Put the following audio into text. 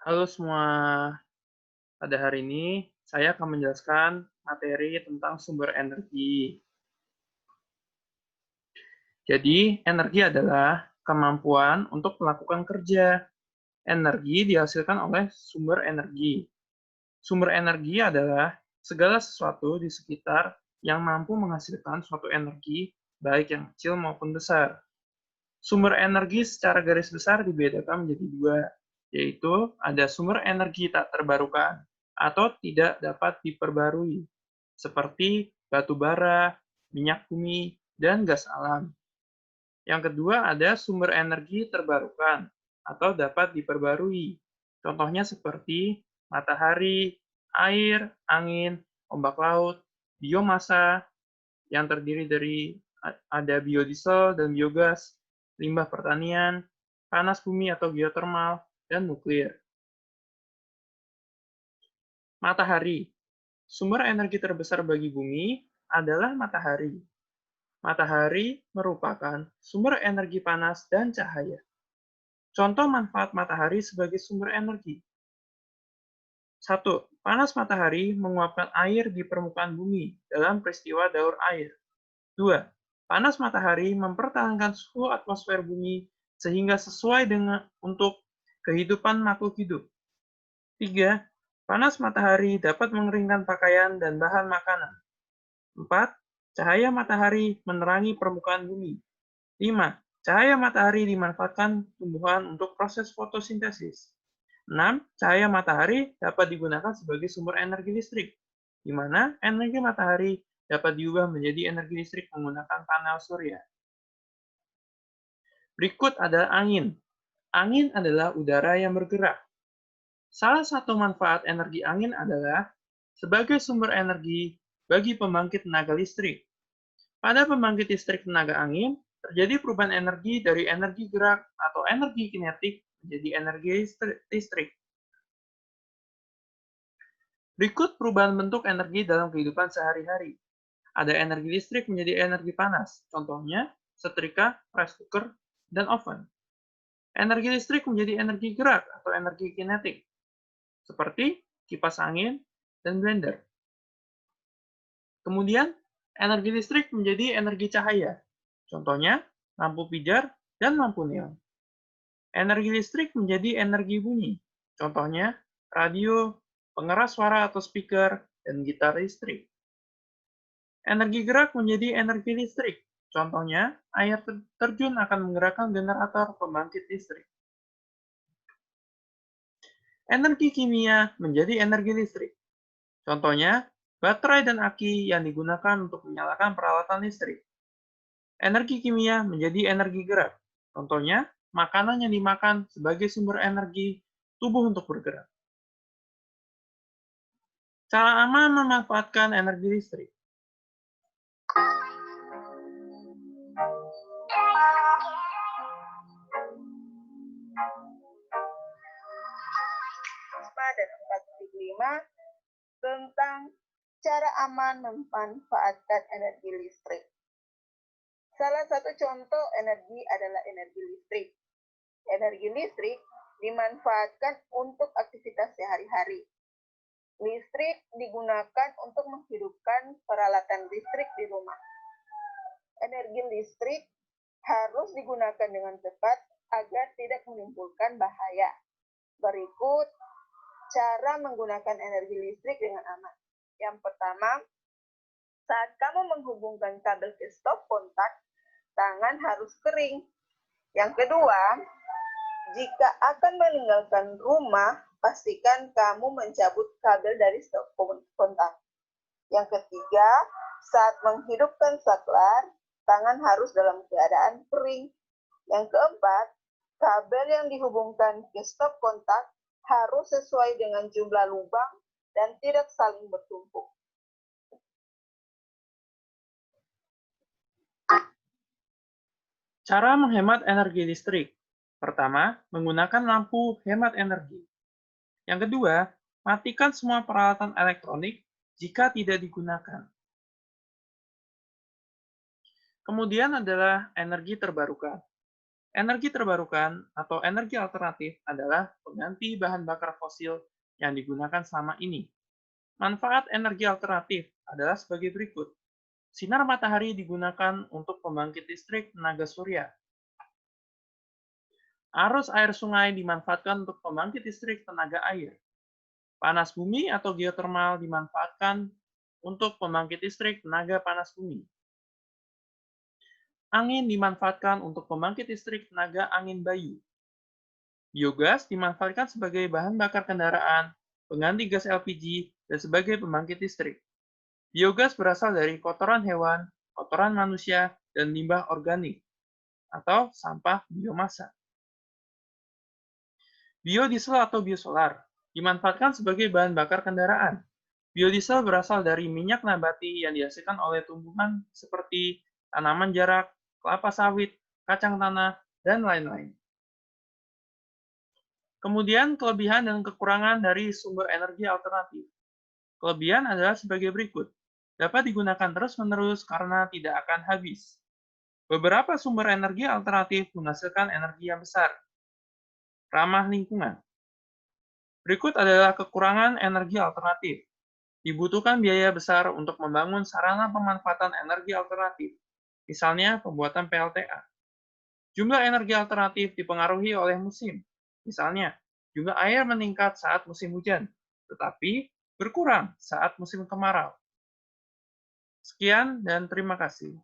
Halo semua, pada hari ini saya akan menjelaskan materi tentang sumber energi. Jadi, energi adalah kemampuan untuk melakukan kerja. Energi dihasilkan oleh sumber energi. Sumber energi adalah segala sesuatu di sekitar yang mampu menghasilkan suatu energi, baik yang kecil maupun besar. Sumber energi secara garis besar dibedakan menjadi dua, yaitu ada sumber energi tak terbarukan atau tidak dapat diperbarui, seperti batu bara, minyak bumi, dan gas alam. Yang kedua ada sumber energi terbarukan atau dapat diperbarui. Contohnya seperti matahari, air, angin, ombak laut, biomasa yang terdiri dari ada biodiesel dan biogas, limbah pertanian, panas bumi atau geotermal, dan nuklir. Matahari. Sumber energi terbesar bagi bumi adalah matahari. Matahari merupakan sumber energi panas dan cahaya. Contoh manfaat matahari sebagai sumber energi. 1. Panas matahari menguapkan air di permukaan bumi dalam peristiwa daur air. 2. Panas matahari mempertahankan suhu atmosfer bumi sehingga sesuai dengan untuk kehidupan makhluk hidup. 3. Panas matahari dapat mengeringkan pakaian dan bahan makanan. 4. Cahaya matahari menerangi permukaan bumi. 5. Cahaya matahari dimanfaatkan tumbuhan untuk proses fotosintesis. 6. Cahaya matahari dapat digunakan sebagai sumber energi listrik, di mana energi matahari dapat diubah menjadi energi listrik menggunakan panel surya. Berikut adalah angin. Angin adalah udara yang bergerak. Salah satu manfaat energi angin adalah sebagai sumber energi bagi pembangkit tenaga listrik. Pada pembangkit listrik tenaga angin, terjadi perubahan energi dari energi gerak atau energi kinetik menjadi energi listrik. Berikut perubahan bentuk energi dalam kehidupan sehari-hari. Ada energi listrik menjadi energi panas, contohnya setrika, rice cooker, dan oven. Energi listrik menjadi energi gerak atau energi kinetik, seperti kipas angin dan blender. Kemudian, energi listrik menjadi energi cahaya, contohnya lampu pijar dan lampu neon. Energi listrik menjadi energi bunyi, contohnya radio, pengeras suara atau speaker, dan gitar listrik. Energi gerak menjadi energi listrik, contohnya air terjun akan menggerakkan generator pembangkit listrik. Energi kimia menjadi energi listrik, contohnya baterai dan aki yang digunakan untuk menyalakan peralatan listrik. Energi kimia menjadi energi gerak, contohnya makanan yang dimakan sebagai sumber energi tubuh untuk bergerak. Cara aman memanfaatkan energi listrik. Dan 4.5 tentang cara aman memanfaatkan energi listrik. Salah satu contoh energi adalah energi listrik. Energi listrik dimanfaatkan untuk aktivitas sehari-hari. Listrik digunakan untuk menghidupkan peralatan listrik di rumah. Energi listrik harus digunakan dengan tepat agar tidak menimbulkan bahaya. Berikut cara menggunakan energi listrik dengan aman. Yang pertama, saat kamu menghubungkan kabel ke stop kontak, tangan harus kering. Yang kedua, jika akan meninggalkan rumah, pastikan kamu mencabut kabel dari stop kontak. Yang ketiga, saat menghidupkan saklar, tangan harus dalam keadaan kering. Yang keempat, kabel yang dihubungkan ke stop kontak harus sesuai dengan jumlah lubang dan tidak saling bertumpuk. Cara menghemat energi listrik. Pertama, menggunakan lampu hemat energi. Yang kedua, matikan semua peralatan elektronik jika tidak digunakan. Kemudian adalah energi terbarukan. Energi terbarukan atau energi alternatif adalah pengganti bahan bakar fosil yang digunakan selama ini. Manfaat energi alternatif adalah sebagai berikut. Sinar matahari digunakan untuk pembangkit listrik tenaga surya. Arus air sungai dimanfaatkan untuk pembangkit listrik tenaga air. Panas bumi atau geotermal dimanfaatkan untuk pembangkit listrik tenaga panas bumi. Angin dimanfaatkan untuk pembangkit listrik tenaga angin bayu. Biogas dimanfaatkan sebagai bahan bakar kendaraan, pengganti gas LPG, dan sebagai pembangkit listrik. Biogas berasal dari kotoran hewan, kotoran manusia, dan limbah organik, atau sampah biomasa. Biodiesel atau biosolar dimanfaatkan sebagai bahan bakar kendaraan. Biodiesel berasal dari minyak nabati yang dihasilkan oleh tumbuhan seperti tanaman jarak, kelapa sawit, kacang tanah, dan lain-lain. Kemudian, kelebihan dan kekurangan dari sumber energi alternatif. Kelebihan adalah sebagai berikut. Dapat digunakan terus-menerus karena tidak akan habis. Beberapa sumber energi alternatif menghasilkan energi yang besar. Ramah lingkungan. Berikut adalah kekurangan energi alternatif. Dibutuhkan biaya besar untuk membangun sarana pemanfaatan energi alternatif, misalnya pembuatan PLTA. Jumlah energi alternatif dipengaruhi oleh musim. Misalnya, jumlah air meningkat saat musim hujan, tetapi berkurang saat musim kemarau. Sekian dan terima kasih.